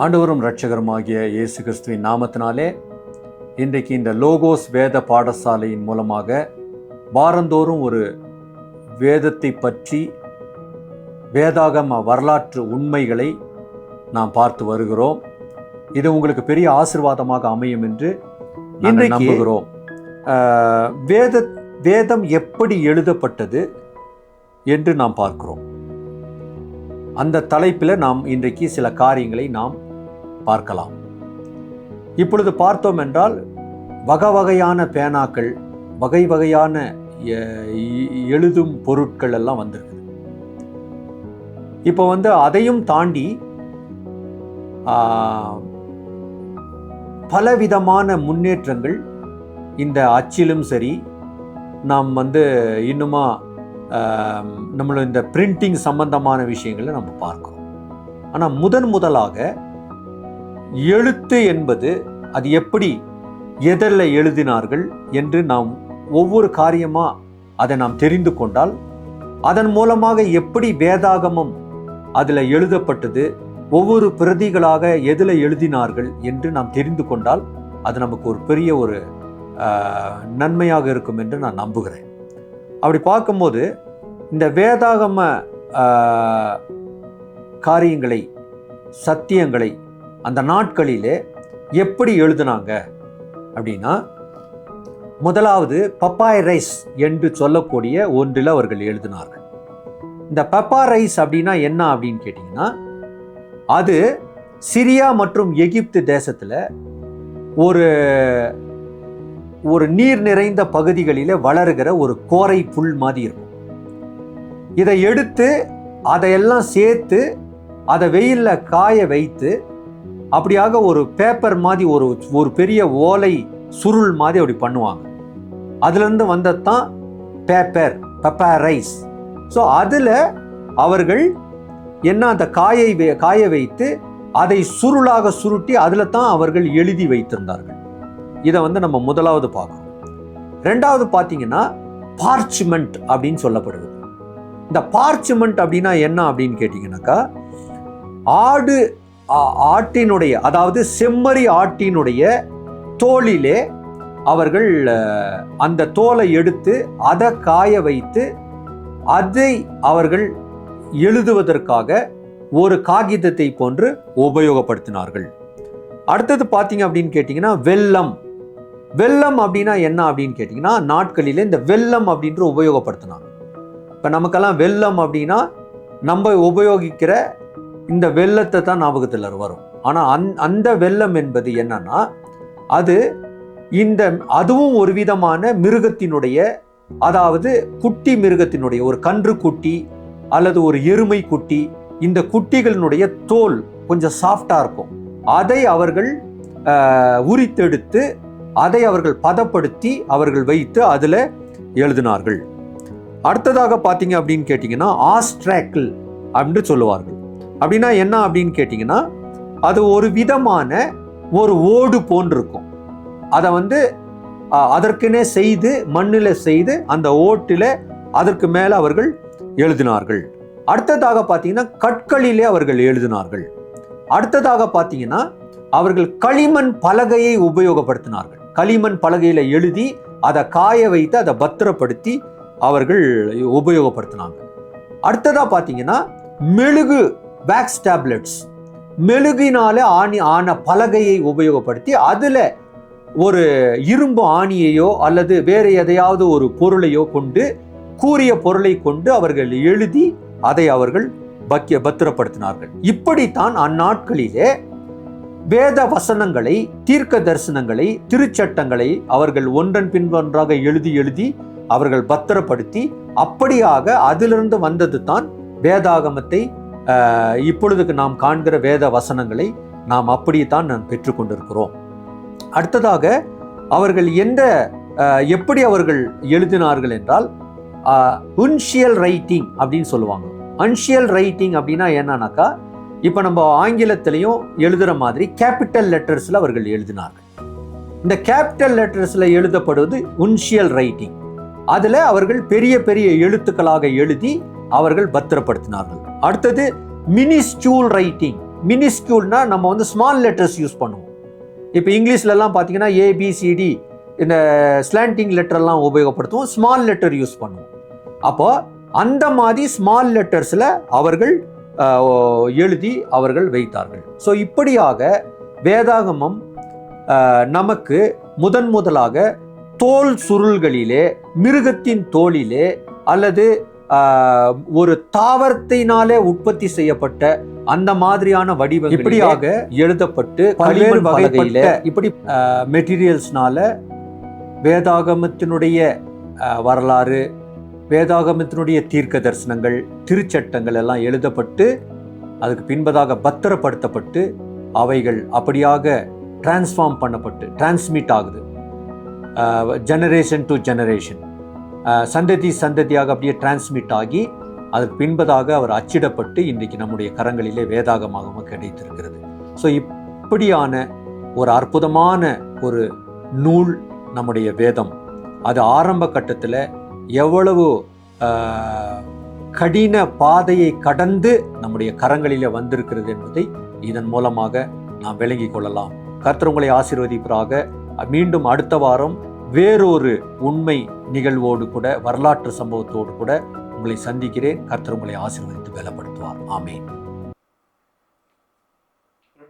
ஆண்டவரும் இரட்சகருமாகிய இயேசு கிறிஸ்துவின் நாமத்தினாலே இன்றைக்கு இந்த லோகோஸ் வேத பாடசாலையின் மூலமாக வாரந்தோறும் ஒரு வேதத்தை பற்றி வேதாகம வரலாற்று உண்மைகளை நாம் பார்த்து வருகிறோம். இது உங்களுக்கு பெரிய ஆசீர்வாதமாக அமையும் என்று நாங்கள் நம்புகிறோம். வேதம் எப்படி எழுதப்பட்டது என்று நாம் பார்க்கிறோம். அந்த தலைப்பில் நாம் இன்றைக்கு சில காரியங்களை நாம் பார்க்கலாம். இப்பொழுது பார்த்தோம் என்றால் வகை வகையான பேனாக்கள், வகை வகையான எழுதும் பொருட்கள் எல்லாம் வந்திருக்குது. இப்போ அதையும் தாண்டி பலவிதமான முன்னேற்றங்கள் இந்த அச்சிலும் சரி, நாம் இன்னுமா நம்மளோட இந்த பிரிண்டிங் சம்பந்தமான விஷயங்களை நம்ம பார்க்கிறோம். ஆனால் முதலாக எழுத்து என்பது அது எப்படி எதில் எழுதினார்கள் என்று நாம் ஒவ்வொரு காரியமாக அதை நாம் தெரிந்து கொண்டால், அதன் மூலமாக எப்படி வேதாகமம் அதில் எழுதப்பட்டது, ஒவ்வொரு பிரதிகளாக எதில் எழுதினார்கள் என்று நாம் தெரிந்து கொண்டால் அது நமக்கு ஒரு பெரிய ஒரு நன்மையாக இருக்கும் என்று நான் நம்புகிறேன். அப்படி பார்க்கும்போது இந்த வேதாகம காரியங்களை, சத்தியங்களை அந்த நாட்களிலே எப்படி எழுதினாங்க அப்படின்னா, முதலாவது பப்பாயரைஸ் என்று சொல்லக்கூடிய ஒன்றில் அவர்கள் எழுதினார்கள். இந்த பப்பாயரைஸ் அப்படின்னா என்ன அப்படின்னு கேட்டிங்கன்னா, அது சிரியா மற்றும் எகிப்து தேசத்தில் ஒரு நீர் நிறைந்த பகுதிகளில் வளருகிற ஒரு கோரை புல் மாதிரி இருக்கும். இதை எடுத்து அதையெல்லாம் சேர்த்து அதை வெயிலில் காய வைத்து அப்படியாக ஒரு பேப்பர் மாதிரி ஒரு பெரிய ஓலை சுருள் மாதிரி அப்படி பண்ணுவாங்க. அதுலேருந்து வந்தது தான் பப்பாயரைஸ். ஸோ அதில் அவர்கள் அந்த காய வைத்து அதை சுருளாக சுருட்டி அதில் தான் அவர்கள் எழுதி வைத்திருந்தார்கள். இதை நம்ம முதலாவது பார்க்கணும். ரெண்டாவது பார்த்தீங்கன்னா பார்ச்மெண்ட் அப்படின்னு சொல்லப்படுவது. இந்த பார்ச்மெண்ட் அப்படின்னா என்ன அப்படின்னு கேட்டிங்கனாக்கா, ஆட்டினுடைய, அதாவது செம்மறி ஆட்டினுடைய தோலிலே அவர்கள் அந்த தோலை எடுத்து அதை காய வைத்து அதை அவர்கள் எழுதுவதற்காக ஒரு காகிதத்தை போன்று உபயோகப்படுத்தினார்கள். அடுத்தது பார்த்தீங்க அப்படின்னு கேட்டிங்கன்னா வெல்லம் அப்படின்னா என்ன அப்படின்னு கேட்டிங்கன்னா, நாட்களில் இந்த வெல்லம் அப்படின்ற உபயோகப்படுத்தினாங்க. இப்போ நமக்கெல்லாம் வெல்லம் அப்படின்னா நம்ம உபயோகிக்கிற இந்த வெல்லத்தை தான் ஞாபகத்தில் வரும். ஆனால் அந்த வெல்லம் என்பது என்னன்னா, அதுவும் ஒரு விதமான மிருகத்தினுடைய, அதாவது குட்டி மிருகத்தினுடைய, ஒரு கன்று குட்டி அல்லது ஒரு எருமை குட்டி, இந்த குட்டிகளினுடைய தோல் கொஞ்சம் சாஃப்டா இருக்கும். அதை அவர்கள் உரித்தெடுத்து அதை அவர்கள் பதப்படுத்தி அவர்கள் வைத்து அதில் எழுதினார்கள். அடுத்ததாக பார்த்தீங்க அப்படின்னு கேட்டிங்கன்னா ஆஸ்ட்ராக்கிள் அப்படின்னு சொல்லுவார்கள். அப்படின்னா என்ன அப்படின்னு கேட்டிங்கன்னா, அது ஒரு விதமான ஒரு ஓடு போன்றிருக்கும். அதை அதற்குனே செய்து மண்ணில் செய்து அந்த ஓட்டில் அதற்கு மேலே அவர்கள் எழுதினார்கள். அடுத்ததாக பார்த்தீங்கன்னா கற்களிலே அவர்கள் எழுதினார்கள். அடுத்ததாக பார்த்தீங்கன்னா அவர்கள் களிமண் பலகையை உபயோகப்படுத்தினார்கள். களிமண் பலகையில் எழுதி அதை காய வைத்து அதை பத்திரப்படுத்தி அவர்கள் உபயோகப்படுத்தினாங்க. அடுத்ததாக பார்த்தீங்கன்னா மெழுகு, வேக்ஸ் டேப்லெட்ஸ், மெழுகினால ஆன பலகையை உபயோகப்படுத்தி அதில் ஒரு இரும்பு ஆணியையோ அல்லது வேறு எதையாவது ஒரு பொருளையோ கொண்டு, கூறிய பொருளை கொண்டு அவர்கள் எழுதி அதை அவர்கள் பத்திரப்படுத்தினார்கள். இப்படித்தான் அந்நாட்களிலே வேத வசனங்களை, தீர்க்க தரிசனங்களை, திருச்சட்டங்களை அவர்கள் ஒன்றன் பின் ஒன்றாக எழுதி அவர்கள் பத்திரப்படுத்தி, அப்படியாக அதிலிருந்து வந்தது தான் வேதாகமத்தை. இப்பொழுதுக்கு நாம் காண்கிற வேத வசனங்களை நாம் அப்படித்தான் நாம் பெற்றுக்கொண்டிருக்கிறோம். அடுத்ததாக அவர்கள் எப்படி அவர்கள் எழுதினார்கள் என்றால் உன்ஷியல் ரைட்டிங் அப்படின்னு சொல்லுவாங்க. அன்ஷியல் ரைட்டிங் அப்படின்னா என்னன்னாக்கா, இப்போ நம்ம ஆங்கிலத்திலையும் எழுதுகிற மாதிரி கேபிட்டல் லெட்டர்ஸில் அவர்கள் எழுதினார்கள். இந்த கேபிட்டல் லெட்டர்ஸில் எழுதப்படுவது உன்ஷியல் ரைட்டிங். அதில் அவர்கள் பெரிய பெரிய எழுத்துக்களாக எழுதி அவர்கள் பத்திரப்படுத்தினார்கள். அடுத்தது மினிஸ்டூல் ரைட்டிங் மினிஸ்கியூல்னா நம்ம வந்து ஸ்மால் லெட்டர்ஸ் யூஸ் பண்ணுவோம். இப்போ இங்கிலீஷ்லலாம் பார்த்தீங்கன்னா ஏபிசிடி இந்த ஸ்லாண்டிங் லெட்டர்லாம் உபயோகப்படுத்துவோம், ஸ்மால் லெட்டர் யூஸ் பண்ணுவோம். அப்போ அந்த மாதிரி ஸ்மால் லெட்டர்ஸில் அவர்கள் எழுதி அவர்கள் வைத்தார்கள். ஸோ இப்படியாக வேதாகமம் நமக்கு முதலாக தோல் சுருள்களிலே, மிருகத்தின் தோலிலே அல்லது ஒரு தாவரத்தினாலே உற்பத்தி செய்யப்பட்ட அந்த மாதிரியான வடிவம் இப்படியாக எழுதப்பட்டு பல்வேறு வகையில இப்படி மெட்டீரியல்ஸ்னால வேதாகமத்தினுடைய வரலாறு, வேதாகமத்தினுடைய தீர்க்க தரிசனங்கள், திருச்சட்டங்கள் எல்லாம் எழுதப்பட்டு அதுக்கு பின்பதாக பத்திரப்படுத்தப்பட்டு அவைகள் அப்படியாக டிரான்ஸ்ஃபார்ம் பண்ணப்பட்டு டிரான்ஸ்மிட் ஆகுது ஜெனரேஷன் டு ஜெனரேஷன், சந்ததியாக அப்படியே டிரான்ஸ்மிட் ஆகி அதுக்கு பின்பதாக அவர் அச்சிடப்பட்டு இன்றைக்கு நம்முடைய கரங்களிலே வேதாகமாக கிடைத்திருக்கிறது. ஸோ இப்படியான ஒரு அற்புதமான ஒரு நூல் நம்முடைய வேதம். அது ஆரம்ப கட்டத்தில் எவ்வளவு கடின பாதையை கடந்து நம்முடைய கரங்களிலே வந்திருக்கிறது என்பதை இதன் மூலமாக நாம் விளங்கிக் கொள்ளலாம். கர்த்தர் உங்களை ஆசீர்வதிப்பதாக. மீண்டும் அடுத்த வாரம் வேறொரு உண்மை நிகழ்வோடு கூட, வரலாற்று சம்பவத்தோடு கூட உங்களை சந்திக்கிறேன். கர்த்தர் உங்களை ஆசீர்வதித்து பலப்படுத்துவார். ஆமென்.